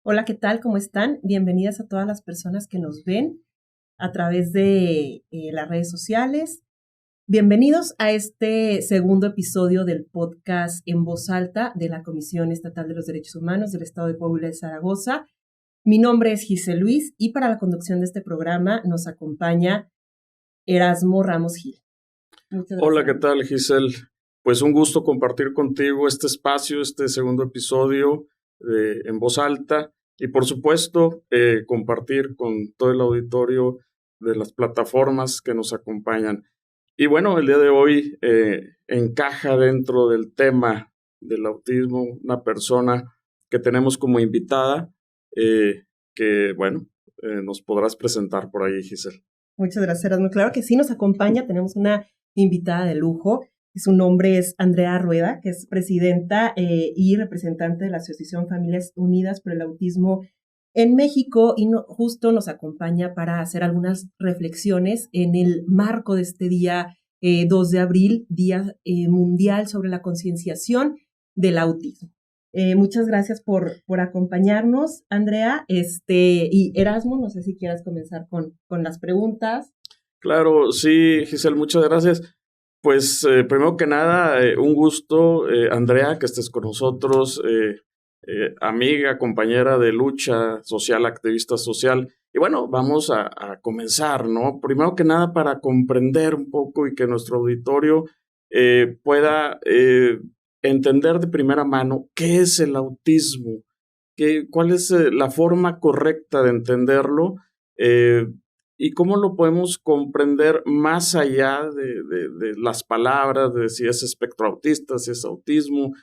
Hola, ¿qué tal? ¿Cómo están? Bienvenidas a todas las personas que nos ven a través de las redes sociales. Bienvenidos a este segundo episodio del podcast En Voz Alta de la Comisión Estatal de los Derechos Humanos del Estado de Puebla de Zaragoza. Mi nombre es Giselle Luis y para la conducción de este programa nos acompaña Erasmo Ramos Gil. Muchas gracias. Hola, ¿qué tal, Giselle? Pues un gusto compartir contigo este espacio, este segundo episodio En Voz Alta y por supuesto compartir con todo el auditorio de las plataformas que nos acompañan. Y bueno, el día de hoy encaja dentro del tema del autismo una persona que tenemos como invitada que bueno, nos podrás presentar por ahí, Giselle. Muchas gracias, Erasmo. Claro que sí, nos acompaña, tenemos una invitada de lujo. Su nombre es Andrea Rueda, que es presidenta y representante de la Asociación Familias Unidas por el Autismo en México y justo nos acompaña para hacer algunas reflexiones en el marco de este día 2 de abril, Día Mundial sobre la Concienciación del Autismo. Muchas gracias por acompañarnos, Andrea. Y Erasmo, no sé si quieras comenzar con las preguntas. Claro, sí, Giselle, muchas gracias. Pues primero que nada, un gusto, Andrea, que estés con nosotros, amiga, compañera de lucha social, activista social. Y bueno, vamos a comenzar, ¿no? Primero que nada, para comprender un poco y que nuestro auditorio pueda entender de primera mano qué es el autismo, cuál es la forma correcta de entenderlo. ¿Y cómo lo podemos comprender más allá de las palabras, de si es espectro autista, si es autismo?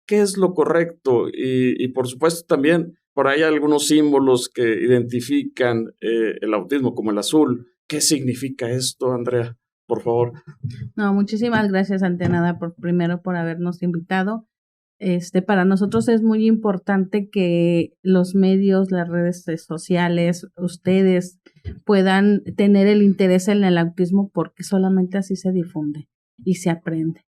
¿Qué es lo correcto? Y por supuesto también, por ahí hay algunos símbolos que identifican el autismo, como el azul. ¿Qué significa esto, Andrea? Por favor. No, muchísimas gracias, ante nada, primero por habernos invitado. Para nosotros es muy importante que los medios, las redes sociales, ustedes puedan tener el interés en el autismo porque solamente así se difunde y se aprende.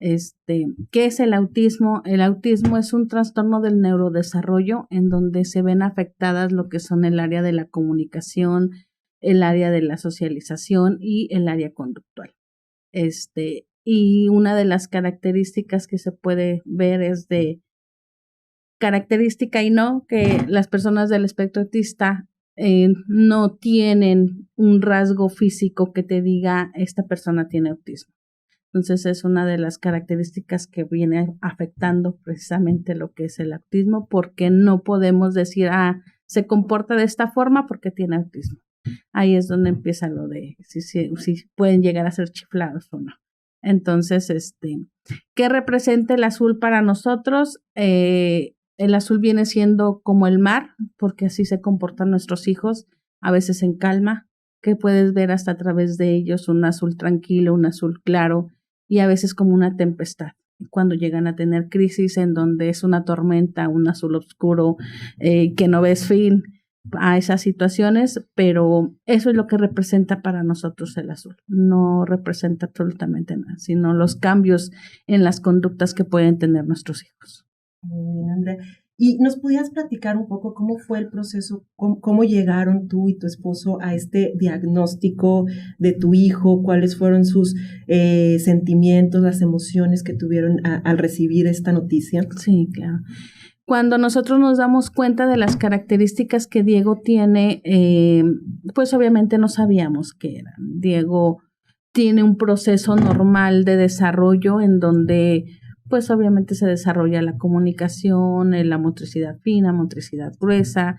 ¿Qué es el autismo? El autismo es un trastorno del neurodesarrollo en donde se ven afectadas lo que son el área de la comunicación, el área de la socialización y el área conductual. Y una de las características que se puede ver es de característica y no que las personas del espectro autista no tienen un rasgo físico que te diga esta persona tiene autismo. Entonces es una de las características que viene afectando precisamente lo que es el autismo, porque no podemos decir, se comporta de esta forma porque tiene autismo. Ahí es donde empieza lo de si pueden llegar a ser chiflados o no. Entonces, ¿qué representa el azul para nosotros? El azul viene siendo como el mar, porque así se comportan nuestros hijos, a veces en calma, que puedes ver hasta a través de ellos un azul tranquilo, un azul claro, y a veces como una tempestad, cuando llegan a tener crisis en donde es una tormenta, un azul oscuro, que no ves fin a esas situaciones, pero eso es lo que representa para nosotros el azul. No representa absolutamente nada, sino los cambios en las conductas que pueden tener nuestros hijos. Muy bien, Andrea. ¿Y nos pudieras platicar un poco cómo fue el proceso, cómo llegaron tú y tu esposo a este diagnóstico de tu hijo? ¿Cuáles fueron sus sentimientos, las emociones que tuvieron al recibir esta noticia? Sí, claro. Cuando nosotros nos damos cuenta de las características que Diego tiene, pues obviamente no sabíamos qué eran. Diego tiene un proceso normal de desarrollo en donde pues obviamente se desarrolla la comunicación, la motricidad fina, motricidad gruesa,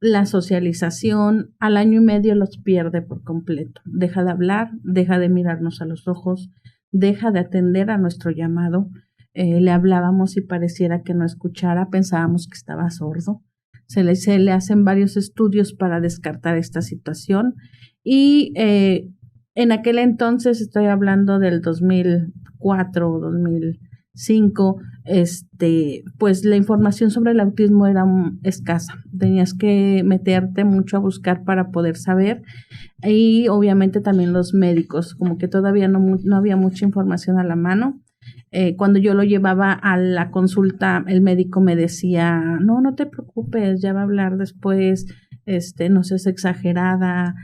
la socialización. Al año y medio los pierde por completo. Deja de hablar, deja de mirarnos a los ojos, deja de atender a nuestro llamado. Le hablábamos y pareciera que no escuchara, pensábamos que estaba sordo. Se le hacen varios estudios para descartar esta situación y en aquel entonces, estoy hablando del 2004 o 2005, pues la información sobre el autismo era escasa. Tenías que meterte mucho a buscar para poder saber, y obviamente también los médicos, como que todavía no había mucha información a la mano. Cuando yo lo llevaba a la consulta, el médico me decía, no te preocupes, ya va a hablar después, no seas exagerada,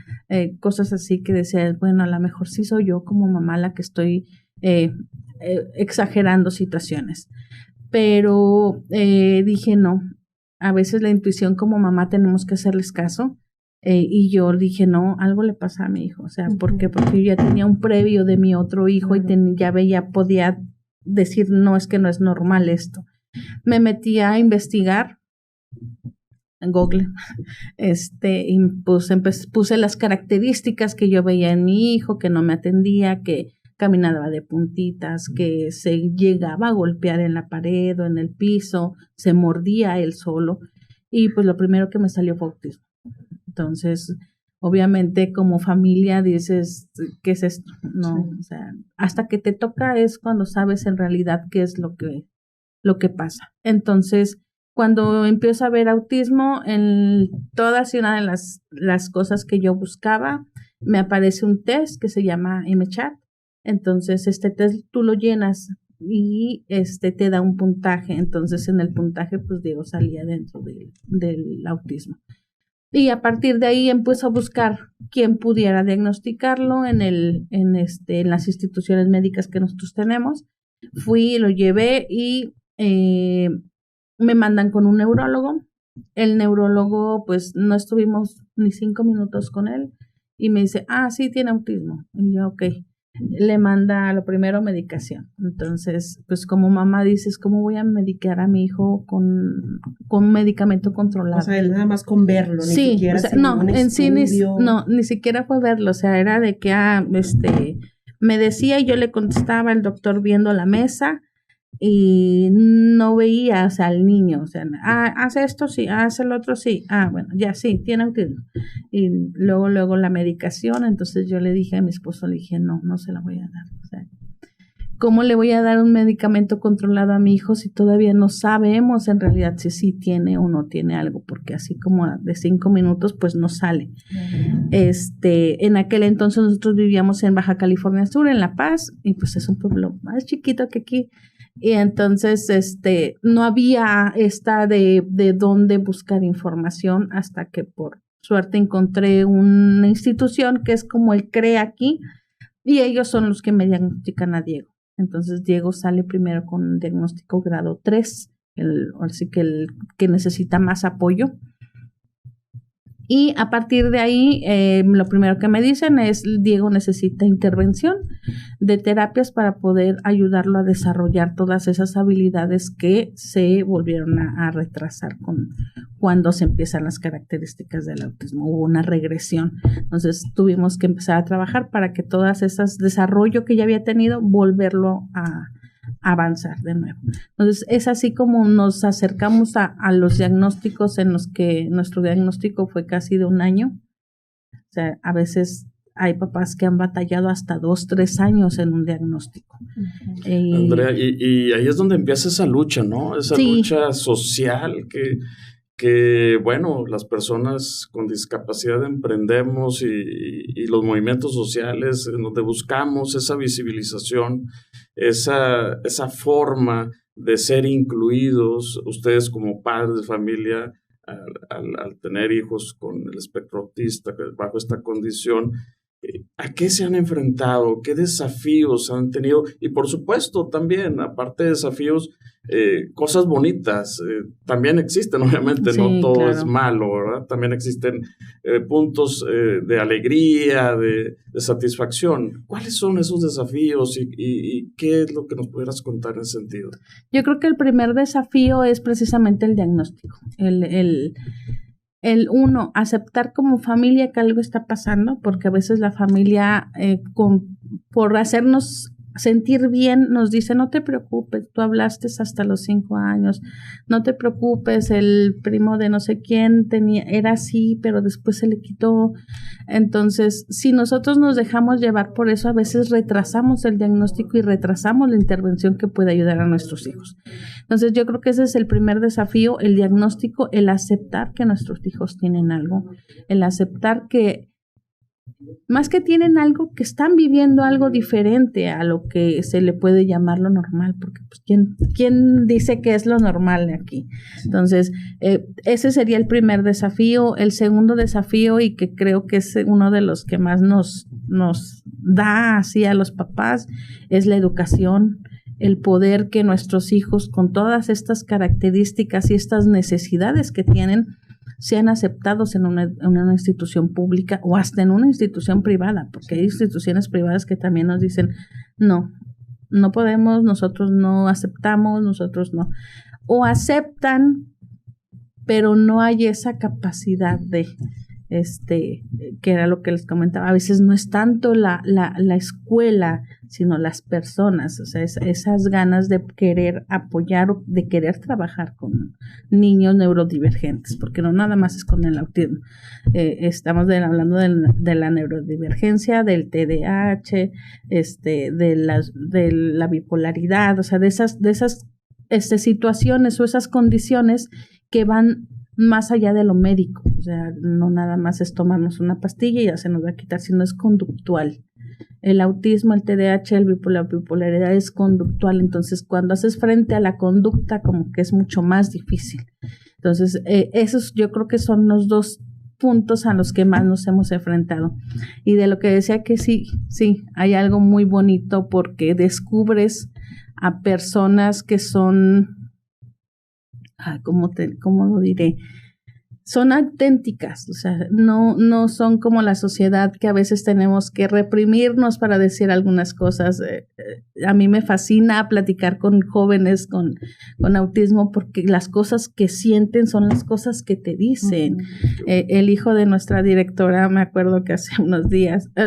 cosas así que decía, bueno, a lo mejor sí soy yo como mamá la que estoy exagerando situaciones. Pero dije, no, a veces la intuición como mamá tenemos que hacerles caso. Y yo dije, no, algo le pasa a mi hijo. O sea, ¿por qué? Porque yo ya tenía un previo de mi otro hijo y podía decir, no, es que no es normal esto. Me metí a investigar en Google, y puse las características que yo veía en mi hijo, que no me atendía, que caminaba de puntitas, que se llegaba a golpear en la pared o en el piso, se mordía él solo, y pues lo primero que me salió fue autismo. Entonces, obviamente como familia dices, ¿qué es esto? No, sí. O sea, hasta que te toca es cuando sabes en realidad qué es lo que pasa. Entonces, cuando empiezo a ver autismo, en todas y una de las cosas que yo buscaba, me aparece un test que se llama MCHAT. Entonces, este test tú lo llenas y te da un puntaje. Entonces, en el puntaje, pues Diego salía dentro del autismo. Y a partir de ahí empiezo a buscar quién pudiera diagnosticarlo en las instituciones médicas que nosotros tenemos. Fui, lo llevé y me mandan con un neurólogo. El neurólogo, pues no estuvimos ni 5 minutos con él y me dice, sí, tiene autismo. Y yo, ok. Le manda lo primero medicación. Entonces, pues como mamá dices, ¿cómo voy a medicar a mi hijo con medicamento controlado? O sea, nada más con verlo, sí, ni siquiera. O sea, no, en sí ni siquiera fue verlo, o sea, era de que me decía y yo le contestaba, el doctor viendo la mesa y no veía, o sea, al niño, o sea, hace esto, sí, hace el otro, sí, bueno, ya sí, tiene autismo. Y luego la medicación, entonces yo le dije a mi esposo, le dije, no se la voy a dar, o sea, ¿cómo le voy a dar un medicamento controlado a mi hijo si todavía no sabemos en realidad si sí tiene o no tiene algo? Porque así como de 5 minutos, pues no sale. En aquel entonces nosotros vivíamos en Baja California Sur, en La Paz, y pues es un pueblo más chiquito que aquí. Y entonces no había de dónde buscar información hasta que por suerte encontré una institución que es como el CRE aquí, y ellos son los que me diagnostican a Diego. Entonces Diego sale primero con un diagnóstico grado 3, así que el que necesita más apoyo. Y a partir de ahí, lo primero que me dicen es, Diego necesita intervención de terapias para poder ayudarlo a desarrollar todas esas habilidades que se volvieron a retrasar cuando se empiezan las características del autismo. Hubo una regresión. Entonces tuvimos que empezar a trabajar para que todas esas desarrollo que ya había tenido, volverlo a avanzar de nuevo. Entonces es así como nos acercamos a los diagnósticos, en los que nuestro diagnóstico fue casi de 1 año. O sea, a veces hay papás que han batallado hasta 2, 3 años en un diagnóstico. Andrea, y ahí es donde empieza esa lucha, ¿no? Esa lucha social que, bueno, las personas con discapacidad emprendemos y los movimientos sociales en donde buscamos esa visibilización, esa forma de ser incluidos, ustedes como padres de familia, al tener hijos con el espectro autista, bajo esta condición, ¿a qué se han enfrentado? ¿Qué desafíos han tenido? Y por supuesto también, aparte de desafíos, cosas bonitas también existen, obviamente, sí, no todo claro. Es malo, ¿verdad? También existen puntos de alegría, de satisfacción. ¿Cuáles son esos desafíos y qué es lo que nos pudieras contar en ese sentido? Yo creo que el primer desafío es precisamente el diagnóstico, el uno, aceptar como familia que algo está pasando, porque a veces la familia, por hacernos sentir bien, nos dice, no te preocupes, tú hablaste hasta los 5 años, no te preocupes, el primo de no sé quién era así, pero después se le quitó. Entonces, si nosotros nos dejamos llevar por eso, a veces retrasamos el diagnóstico y retrasamos la intervención que puede ayudar a nuestros hijos. Entonces, yo creo que ese es el primer desafío, el diagnóstico, el aceptar que nuestros hijos tienen algo, el aceptar que más que tienen algo, que están viviendo algo diferente a lo que se le puede llamar lo normal, porque pues, ¿quién dice que es lo normal aquí? Entonces, ese sería el primer desafío. El segundo desafío, y que creo que es uno de los que más nos da así a los papás, es la educación, el poder que nuestros hijos, con todas estas características y estas necesidades que tienen, sean aceptados en una institución pública o hasta en una institución privada, porque hay instituciones privadas que también nos dicen, no podemos, nosotros no aceptamos, nosotros no. O aceptan, pero no hay esa capacidad de, que era lo que les comentaba, a veces no es tanto la escuela, sino las personas, o sea, esas ganas de querer apoyar o de querer trabajar con niños neurodivergentes, porque no nada más es con el autismo. Estamos hablando de la neurodivergencia, del TDAH, de la bipolaridad, o sea, de esas situaciones o esas condiciones que van más allá de lo médico, o sea, no nada más es tomarnos una pastilla y ya se nos va a quitar, sino es conductual. El autismo, el TDAH, la bipolaridad es conductual, entonces cuando haces frente a la conducta como que es mucho más difícil. Entonces, esos yo creo que son los dos puntos a los que más nos hemos enfrentado. Y de lo que decía que sí, hay algo muy bonito porque descubres a personas que son, ¿cómo lo diré? Son auténticas, o sea, no son como la sociedad que a veces tenemos que reprimirnos para decir algunas cosas. A mí me fascina platicar con jóvenes con autismo porque las cosas que sienten son las cosas que te dicen. El hijo de nuestra directora, me acuerdo que hace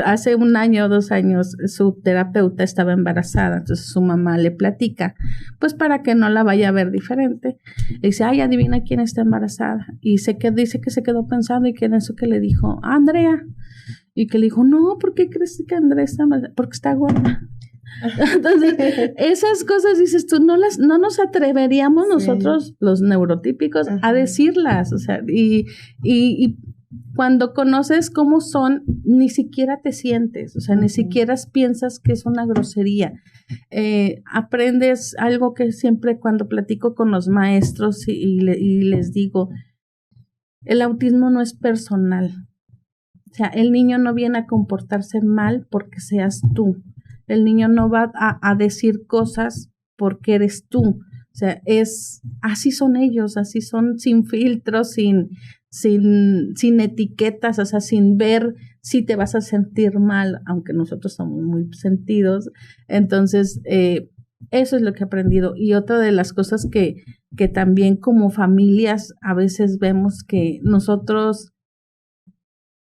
hace 1 año o 2 años, su terapeuta estaba embarazada, entonces su mamá le platica, pues para que no la vaya a ver diferente. Le dice, adivina quién está embarazada. Y dice que se quedó pensando y que en eso que le dijo, Andrea. Y que le dijo, no, ¿por qué crees que Andrea está embarazada? Porque está gorda. Entonces, esas cosas dices tú, no nos atreveríamos nosotros, los neurotípicos, a decirlas. O sea, y cuando conoces cómo son, ni siquiera te sientes, o sea, ni siquiera piensas que es una grosería. Aprendes algo que siempre cuando platico con los maestros y les digo, el autismo no es personal. O sea, el niño no viene a comportarse mal porque seas tú. El niño no va a decir cosas porque eres tú. O sea, así son ellos, así son, sin filtros, sin etiquetas, o sea, sin ver si te vas a sentir mal, aunque nosotros somos muy sentidos. Entonces, eso es lo que he aprendido. Y otra de las cosas que también como familias a veces vemos que nosotros,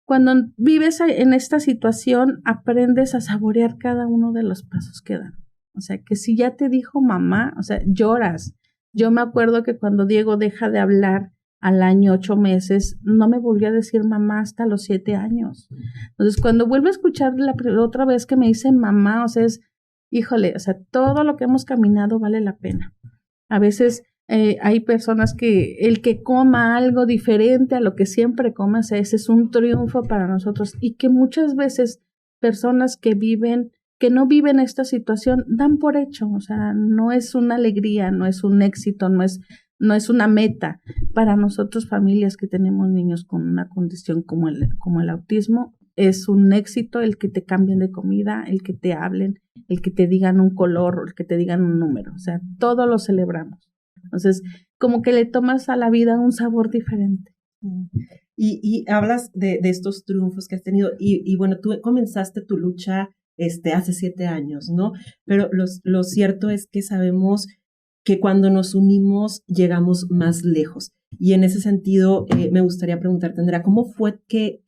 cuando vives en esta situación, aprendes a saborear cada uno de los pasos que dan. O sea, que si ya te dijo mamá, o sea, lloras. Yo me acuerdo que cuando Diego deja de hablar al año 8 meses, no me volvió a decir mamá hasta los 7 años. Entonces, cuando vuelvo a escuchar la otra vez que me dice mamá, o sea, híjole, o sea, todo lo que hemos caminado vale la pena. A veces hay personas que el que coma algo diferente a lo que siempre comes, ese es un triunfo para nosotros, y que muchas veces personas que no viven esta situación dan por hecho, o sea, no es una alegría, no es un éxito, no es una meta. Para nosotros, familias que tenemos niños con una condición como el autismo, es un éxito el que te cambien de comida, el que te hablen, el que te digan un color, el que te digan un número, o sea, todo lo celebramos. Entonces, como que le tomas a la vida un sabor diferente. Y hablas de estos triunfos que has tenido, y bueno, tú comenzaste tu lucha hace 7 años, ¿no? Pero lo cierto es que sabemos que cuando nos unimos llegamos más lejos. Y en ese sentido, me gustaría preguntarte, Andrea, ¿cómo fue que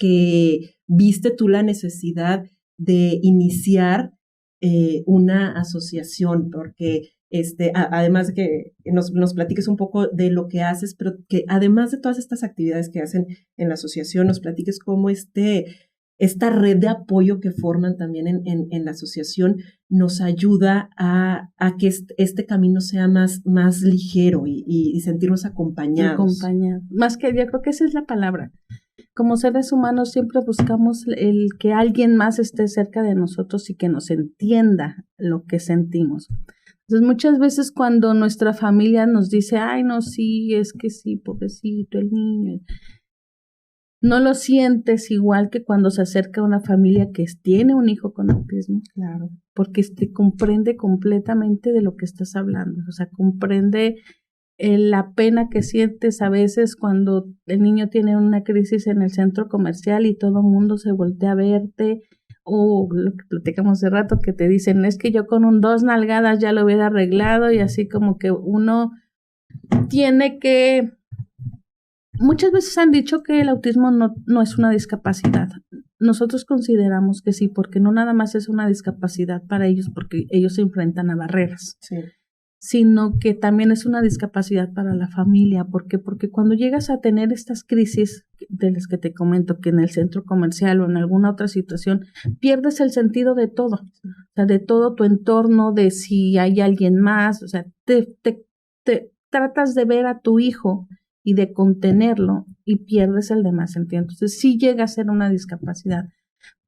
viste tú la necesidad de iniciar una asociación? Porque además de que nos platiques un poco de lo que haces, pero que además de todas estas actividades que hacen en la asociación, nos platiques cómo esta red de apoyo que forman también en la asociación nos ayuda a que este camino sea más ligero y sentirnos acompañados. Más que, yo creo que esa es la palabra. como seres humanos siempre buscamos el que alguien más esté cerca de nosotros y que nos entienda lo que sentimos. Entonces, muchas veces cuando nuestra familia nos dice, ay, no, sí, es que sí, pobrecito el niño, no lo sientes igual que cuando se acerca a una familia que tiene un hijo con autismo. Claro. Porque te comprende completamente de lo que estás hablando. O sea, comprende la pena que sientes a veces cuando el niño tiene una crisis en el centro comercial y todo el mundo se voltea a verte, o lo que platicamos hace rato que te dicen, es que yo con 2 nalgadas ya lo hubiera arreglado, y así como que uno tiene que... Muchas veces han dicho que el autismo no es una discapacidad. Nosotros consideramos que sí, porque no nada más es una discapacidad para ellos, porque ellos se enfrentan a barreras. Sí. Sino que también es una discapacidad para la familia. ¿Por qué? Porque cuando llegas a tener estas crisis de las que te comento, que en el centro comercial o en alguna otra situación, pierdes el sentido de todo, o sea, de todo tu entorno, de si hay alguien más, o sea, te tratas de ver a tu hijo y de contenerlo y pierdes el demás sentido. Entonces sí llega a ser una discapacidad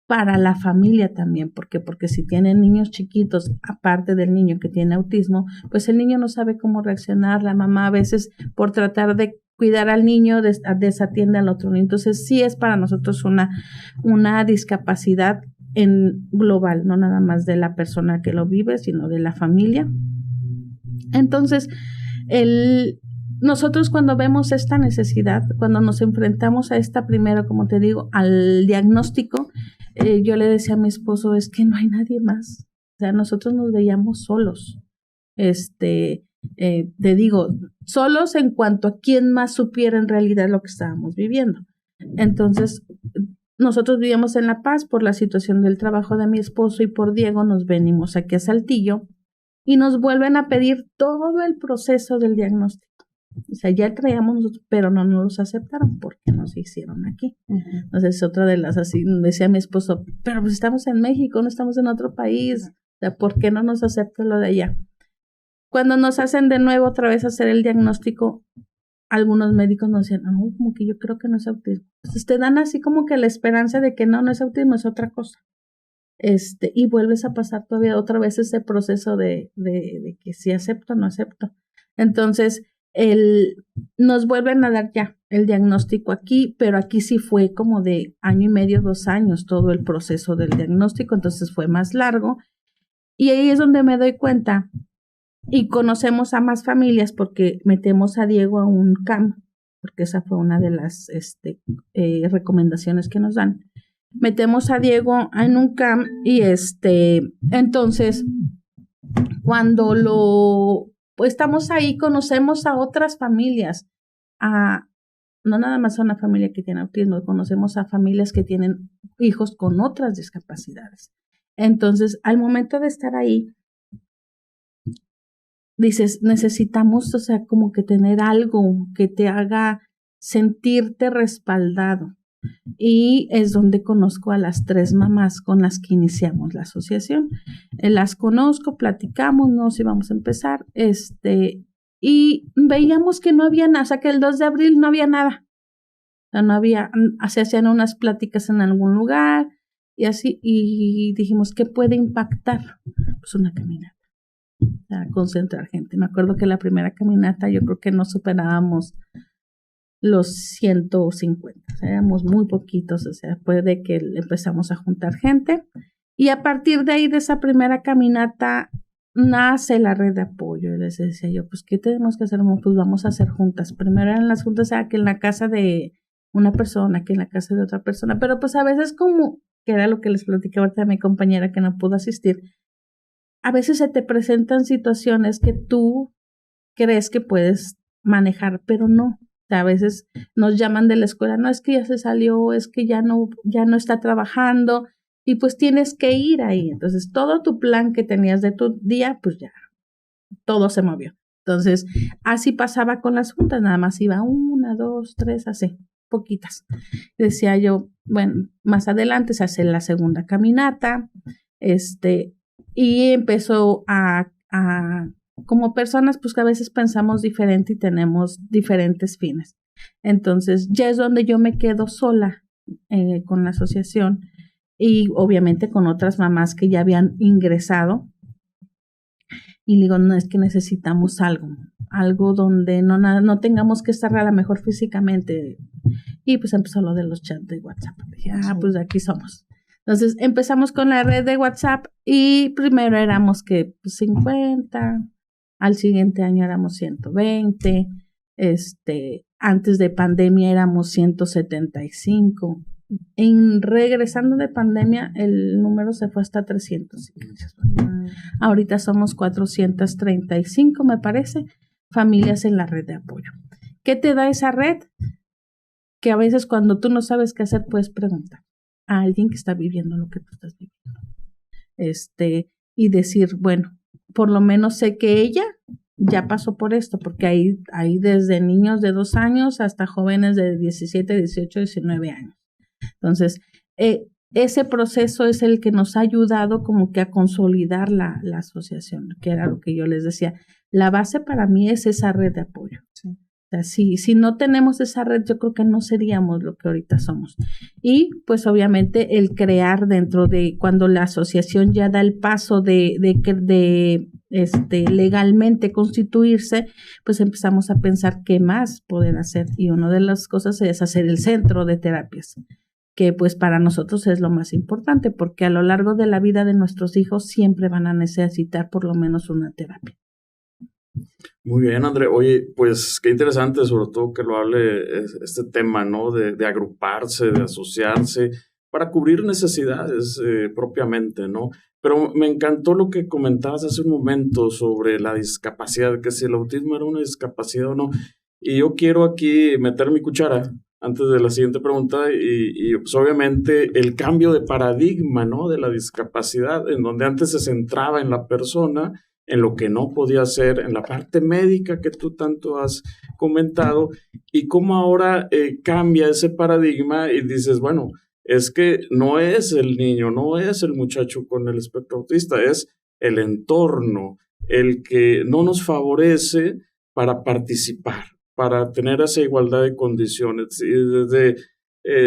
para la familia también. ¿Por qué? Porque si tienen niños chiquitos, aparte del niño que tiene autismo, pues el niño no sabe cómo reaccionar. La mamá a veces, por tratar de cuidar al niño, desatiende al otro niño. Entonces sí es para nosotros una discapacidad en global, no nada más de la persona que lo vive, sino de la familia. Entonces, nosotros cuando vemos esta necesidad, cuando nos enfrentamos a esta primero, como te digo, al diagnóstico, yo le decía a mi esposo, es que no hay nadie más. O sea, nosotros nos veíamos solos. Te digo, solos en cuanto a quién más supiera en realidad lo que estábamos viviendo. Entonces, nosotros vivíamos en La Paz por la situación del trabajo de mi esposo, y por Diego nos venimos aquí a Saltillo y nos vuelven a pedir todo el proceso del diagnóstico. O sea, ya traíamos nosotros, pero no nos los aceptaron porque no se hicieron aquí. Uh-huh. Entonces, otra de las, así decía mi esposo, pero pues estamos en México, no estamos en otro país. O sea, ¿por qué no nos aceptan lo de allá? Cuando nos hacen de nuevo otra vez hacer el diagnóstico, algunos médicos nos decían, no, como que yo creo que no es autismo. Entonces te dan así como que la esperanza de que no es autismo, es otra cosa. Y vuelves a pasar todavía otra vez ese proceso de que si acepto o no acepto. Entonces, nos vuelven a dar ya el diagnóstico aquí, pero aquí sí fue como de 1 año y medio, 2 años todo el proceso del diagnóstico, entonces fue más largo. Y ahí es donde me doy cuenta y conocemos a más familias porque metemos a Diego a un CAM, porque esa fue una de las recomendaciones que nos dan. Metemos a Diego en un CAM y entonces cuando pues estamos ahí, conocemos a otras familias, no nada más a una familia que tiene autismo, conocemos a familias que tienen hijos con otras discapacidades. Entonces, al momento de estar ahí, dices, necesitamos, o sea, como que tener algo que te haga sentirte respaldado. Y es donde conozco a las 3 mamás con las que iniciamos la asociación. Las conozco, platicamos, no sé si vamos a empezar, y veíamos que no había nada, o sea, que el 2 de abril no había nada. O sea, no había, se hacían unas pláticas en algún lugar y así, y dijimos, ¿qué puede impactar? Pues una caminata, o sea, concentrar gente. Me acuerdo que la primera caminata yo creo que no superábamos los 150, o sea, éramos muy poquitos, o sea, después de que empezamos a juntar gente, y a partir de ahí, de esa primera caminata, nace la red de apoyo. Y les decía yo, pues, ¿qué tenemos que hacer? Pues vamos a hacer juntas. Primero eran las juntas, o sea, que en la casa de una persona, que en la casa de otra persona, pero pues a veces, como que era lo que les platicaba ahorita a mi compañera que no pudo asistir, a veces se te presentan situaciones que tú crees que puedes manejar, pero no. O sea, a veces nos llaman de la escuela, no, es que ya se salió, es que ya no está trabajando, y pues tienes que ir ahí. Entonces, todo tu plan que tenías de tu día, pues ya, todo se movió. Entonces, así pasaba con las juntas, nada más iba 1, 2, 3, así, poquitas. Decía yo, bueno, más adelante se hace la segunda caminata, y empezó a como personas, pues que a veces pensamos diferente y tenemos diferentes fines. Entonces, ya es donde yo me quedo sola con la asociación y obviamente con otras mamás que ya habían ingresado. Y le digo, no, es que necesitamos algo donde no tengamos que estar a lo mejor físicamente. Y pues empezó lo de los chats de WhatsApp. Dije, pues aquí somos. Entonces empezamos con la red de WhatsApp y primero éramos que 50, al siguiente año éramos 120, antes de pandemia éramos 175. Regresando de pandemia, el número se fue hasta 300. Ahorita somos 435, me parece, familias en la red de apoyo. ¿Qué te da esa red? Que a veces cuando tú no sabes qué hacer, puedes preguntar a alguien que está viviendo lo que tú estás viviendo. Y decir, bueno, por lo menos sé que ella ya pasó por esto, porque hay desde niños de 2 años hasta jóvenes de 17, 18, 19 años. Entonces, ese proceso es el que nos ha ayudado como que a consolidar la asociación, que era lo que yo les decía. La base para mí es esa red de apoyo. Sí. O sea, si no tenemos esa red, yo creo que no seríamos lo que ahorita somos. Y pues obviamente el crear dentro de cuando la asociación ya da el paso de legalmente constituirse, pues empezamos a pensar qué más poder hacer. Y una de las cosas es hacer el centro de terapias, que pues para nosotros es lo más importante, porque a lo largo de la vida de nuestros hijos siempre van a necesitar por lo menos una terapia. Muy bien, André. Oye, pues qué interesante, sobre todo que lo hable este tema, ¿no? De agruparse, de asociarse, para cubrir necesidades propiamente, ¿no? Pero me encantó lo que comentabas hace un momento sobre la discapacidad, que si el autismo era una discapacidad o no. Y yo quiero aquí meter mi cuchara antes de la siguiente pregunta y pues obviamente el cambio de paradigma, ¿no? De la discapacidad, en donde antes se centraba en la persona, en lo que no podía hacer, en la parte médica que tú tanto has comentado, y cómo ahora cambia ese paradigma y dices, bueno, es que no es el niño, no es el muchacho con el espectro autista, es el entorno el que no nos favorece para participar, para tener esa igualdad de condiciones. Y desde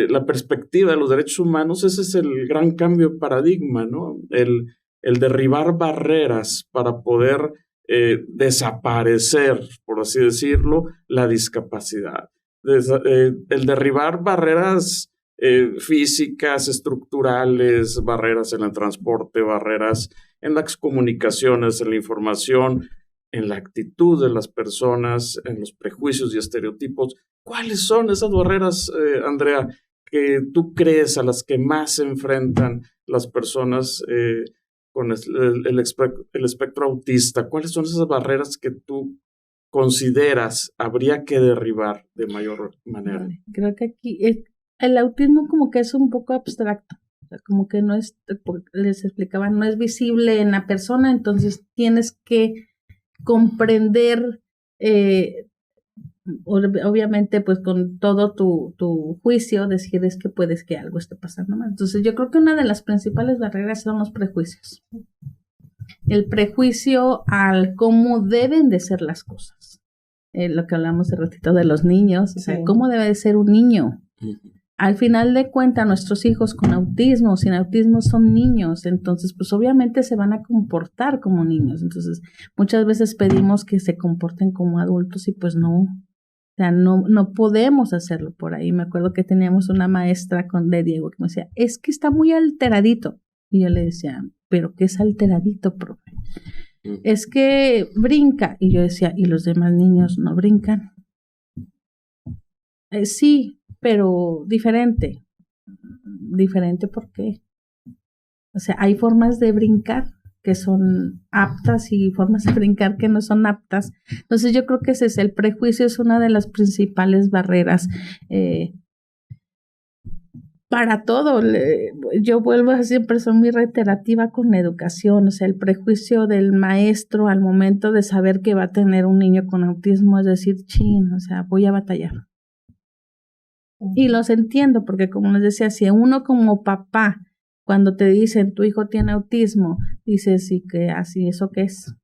la perspectiva de los derechos humanos, ese es el gran cambio de paradigma, ¿no? El derribar barreras para poder desaparecer, por así decirlo, la discapacidad. El derribar barreras físicas, estructurales, barreras en el transporte, barreras en las comunicaciones, en la información, en la actitud de las personas, en los prejuicios y estereotipos. ¿Cuáles son esas barreras, Andrea, que tú crees a las que más se enfrentan las personas con el espectro autista? ¿Cuáles son esas barreras que tú consideras habría que derribar de mayor manera? Creo que aquí el autismo como que es un poco abstracto, o sea, como que no es, les explicaba, no es visible en la persona, entonces tienes que comprender, obviamente pues con todo tu juicio, decir es que puedes que algo esté pasando mal. Entonces yo creo que una de las principales barreras son los prejuicios. El prejuicio al cómo deben de ser las cosas. Lo que hablamos hace ratito de los niños, o sea, cómo debe de ser un niño. Al final de cuentas, nuestros hijos con autismo o sin autismo son niños, entonces pues obviamente se van a comportar como niños. Entonces muchas veces pedimos que se comporten como adultos y pues no. O sea, no podemos hacerlo por ahí. Me acuerdo que teníamos una maestra de Diego que me decía, es que está muy alteradito. Y yo le decía, ¿pero qué es alteradito, profe? Es que brinca. Y yo decía, ¿y los demás niños no brincan? Sí, pero diferente. ¿Diferente por qué? O sea, hay formas de brincar que son aptas y formas de brincar que no son aptas. Entonces yo creo que ese es el prejuicio, es una de las principales barreras para todo. Yo vuelvo a siempre, soy muy reiterativa con la educación, o sea, el prejuicio del maestro al momento de saber que va a tener un niño con autismo, es decir, chin, o sea, voy a batallar. Y los entiendo, porque como les decía, si uno como papá, cuando te dicen tu hijo tiene autismo, dices, ¿y qué así eso qué es?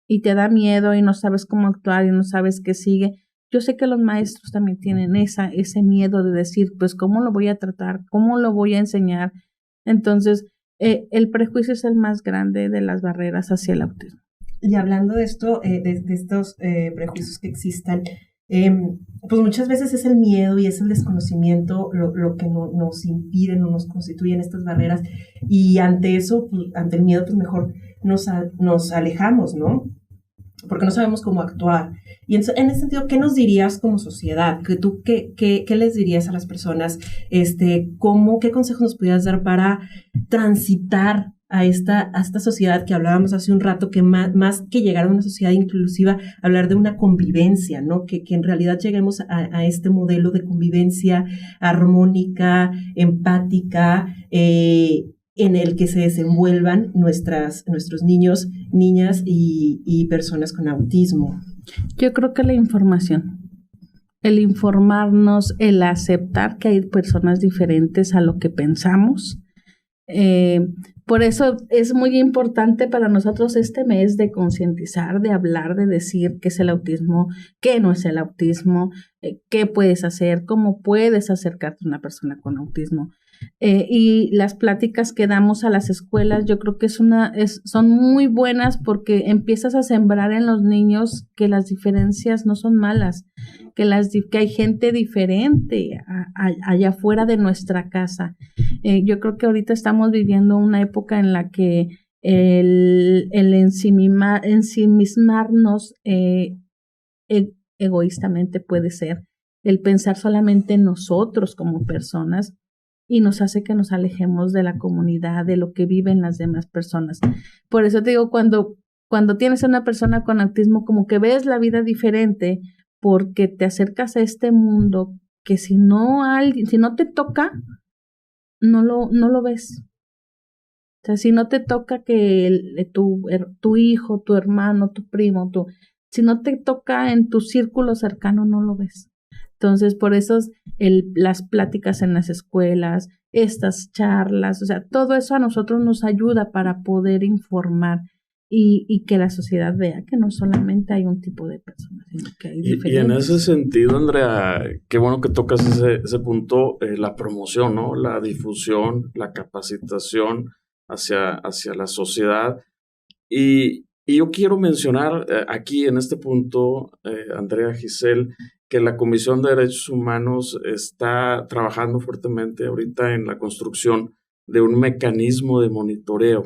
Y te da miedo y no sabes cómo actuar y no sabes qué sigue. Yo sé que los maestros también tienen ese miedo de decir, pues, ¿cómo lo voy a tratar? ¿Cómo lo voy a enseñar? Entonces, el prejuicio es el más grande de las barreras hacia el autismo. Y hablando de esto, de estos prejuicios que existan, pues muchas veces es el miedo y es el desconocimiento lo que nos impide, no nos constituyen estas barreras, y ante eso, pues, ante el miedo, pues mejor nos alejamos, ¿no? Porque no sabemos cómo actuar. Y en ese sentido, ¿qué nos dirías como sociedad? ¿Qué les dirías a las personas? ¿Qué consejos nos pudieras dar para transitar a esta sociedad que hablábamos hace un rato, que más que llegar a una sociedad inclusiva, hablar de una convivencia, ¿no? Que en realidad lleguemos a este modelo de convivencia armónica, empática, en el que se desenvuelvan nuestros niños, niñas y personas con autismo. Yo creo que la información, el informarnos, el aceptar que hay personas diferentes a lo que pensamos. Por eso es muy importante para nosotros este mes de concientizar, de hablar, de decir qué es el autismo, qué no es el autismo, qué puedes hacer, cómo puedes acercarte a una persona con autismo. Y las pláticas que damos a las escuelas, yo creo que son muy buenas porque empiezas a sembrar en los niños que las diferencias no son malas, que hay gente diferente allá afuera de nuestra casa. Yo creo que ahorita estamos viviendo una época en la que el ensimismarnos egoístamente puede ser, el pensar solamente en nosotros como personas, y nos hace que nos alejemos de la comunidad, de lo que viven las demás personas. Por eso te digo, cuando tienes a una persona con autismo, como que ves la vida diferente, porque te acercas a este mundo que si no te toca, no lo ves. O sea, si no te toca que tu hijo, tu hermano, tu primo, si no te toca en tu círculo cercano, no lo ves. Entonces, por eso las pláticas en las escuelas, estas charlas, o sea, todo eso a nosotros nos ayuda para poder informar y que la sociedad vea que no solamente hay un tipo de personas, sino que hay diferentes. Y en ese sentido, Andrea, qué bueno que tocas ese punto, la promoción, ¿no? La difusión, la capacitación hacia la sociedad. Y yo quiero mencionar aquí en este punto, Andrea, Giselle, que la Comisión de Derechos Humanos está trabajando fuertemente ahorita en la construcción de un mecanismo de monitoreo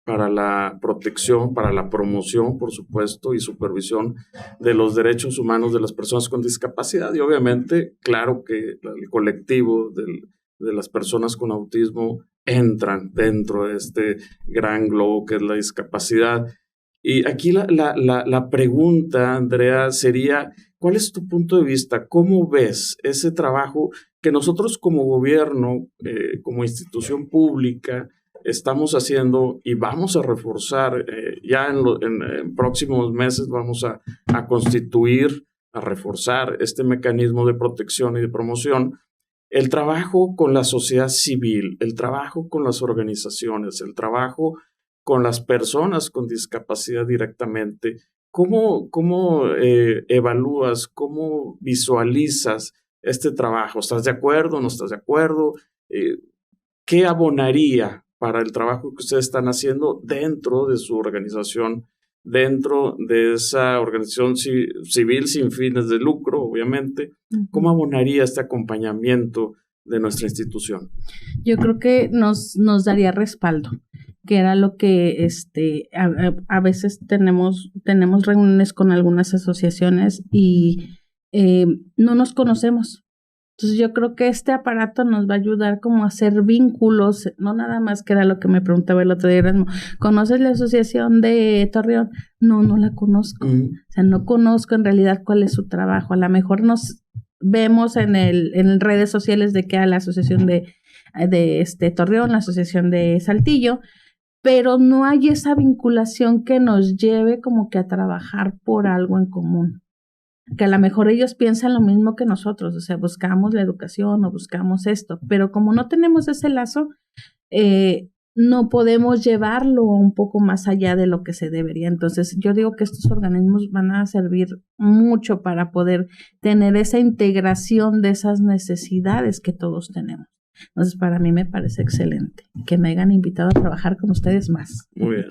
para la protección, para la promoción, por supuesto, y supervisión de los derechos humanos de las personas con discapacidad. Y obviamente, claro que el colectivo de las personas con autismo entran dentro de este gran globo que es la discapacidad. Y aquí la pregunta, Andrea, sería, ¿cuál es tu punto de vista? ¿Cómo ves ese trabajo que nosotros como gobierno, como institución pública, estamos haciendo y vamos a reforzar? Ya en próximos meses vamos a constituir, a reforzar este mecanismo de protección y de promoción. El trabajo con la sociedad civil, el trabajo con las organizaciones, el trabajo con las personas con discapacidad directamente. ¿Cómo evalúas, cómo visualizas este trabajo? ¿Estás de acuerdo? ¿No estás de acuerdo? ¿Qué abonaría para el trabajo que ustedes están haciendo dentro de su organización, dentro de esa organización civil sin fines de lucro, obviamente? ¿Cómo abonaría este acompañamiento de nuestra institución? Yo creo que nos daría respaldo, que era lo que a veces tenemos reuniones con algunas asociaciones y no nos conocemos. Entonces yo creo que este aparato nos va a ayudar como a hacer vínculos, no nada más, que era lo que me preguntaba el otro día, ¿conoces la asociación de Torreón? No la conozco. O sea, no conozco en realidad cuál es su trabajo. A lo mejor nos vemos en redes sociales de que hay la asociación de Torreón, la asociación de Saltillo, pero no hay esa vinculación que nos lleve como que a trabajar por algo en común. Que a lo mejor ellos piensan lo mismo que nosotros, o sea, buscamos la educación o buscamos esto, pero como no tenemos ese lazo, no podemos llevarlo un poco más allá de lo que se debería. Entonces, yo digo que estos organismos van a servir mucho para poder tener esa integración de esas necesidades que todos tenemos. Entonces, para mí me parece excelente que me hayan invitado a trabajar con ustedes más. Muy bien.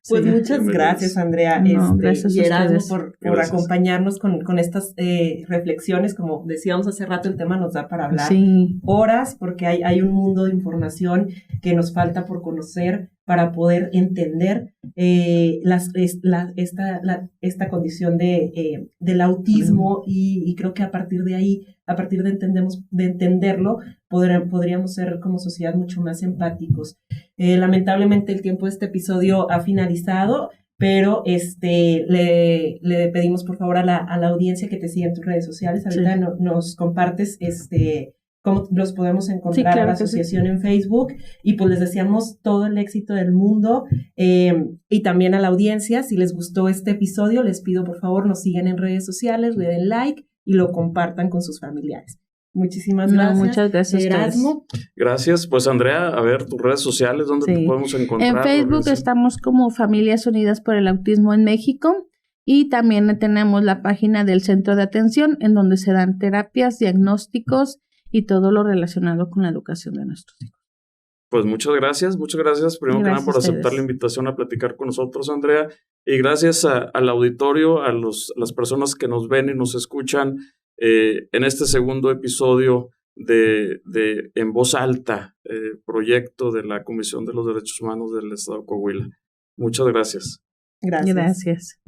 Pues sí, muchas gracias, Andrea, gracias y Erasmo por acompañarnos con estas reflexiones. Como decíamos hace rato, el tema nos da para hablar horas, porque hay un mundo de información que nos falta por conocer para poder entender esta condición del autismo, y creo que a partir de ahí, a partir de entenderlo, podríamos ser como sociedad mucho más empáticos. Lamentablemente el tiempo de este episodio ha finalizado, pero le pedimos por favor a la audiencia que te siga en tus redes sociales. Ahorita nos compartes cómo los podemos encontrar, claro, a la asociación en Facebook, y pues les deseamos todo el éxito del mundo, y también a la audiencia, si les gustó este episodio, les pido por favor nos sigan en redes sociales, le den like y lo compartan con sus familiares. Muchísimas gracias. Muchas gracias, Erasmo. Gracias. Pues Andrea, a ver, tus redes sociales, ¿dónde te podemos encontrar? En Facebook estamos como Familias Unidas por el Autismo en México, y también tenemos la página del Centro de Atención, en donde se dan terapias, diagnósticos y todo lo relacionado con la educación de nuestros hijos. Pues muchas gracias primero que nada por aceptar la invitación a platicar con nosotros, Andrea, y gracias al auditorio, a las personas que nos ven y nos escuchan en este segundo episodio de En Voz Alta, proyecto de la Comisión de los Derechos Humanos del Estado de Coahuila. Muchas gracias. Gracias.